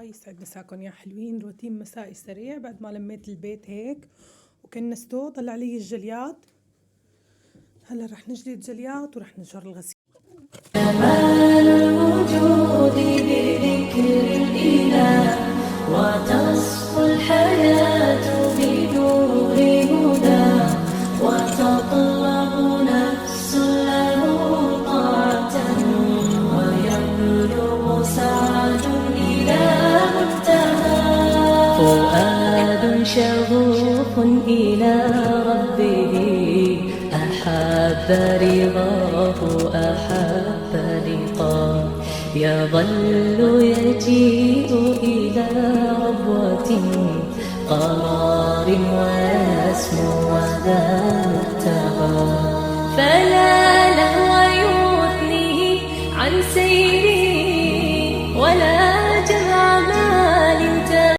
يسعد مساكم يا حلوين. روتين مسائي سريع بعد ما لميت البيت هيك وكنسته. طلع لي الجليات. هلا رح نجلي الجليات ورح نجر الغسيل. كمال الوجود بذكر الإله وتصفو الحياة بنور هدى وتطلب نفس له طاعة ويبلغ سعد إلى منتهى فؤاد شغوف إلى ربه أحب رضاه أحب لقاه يظل يجيء إلى ربوة قرار ويسمو وذا منتهى فلا لهو يثنيه عن سيره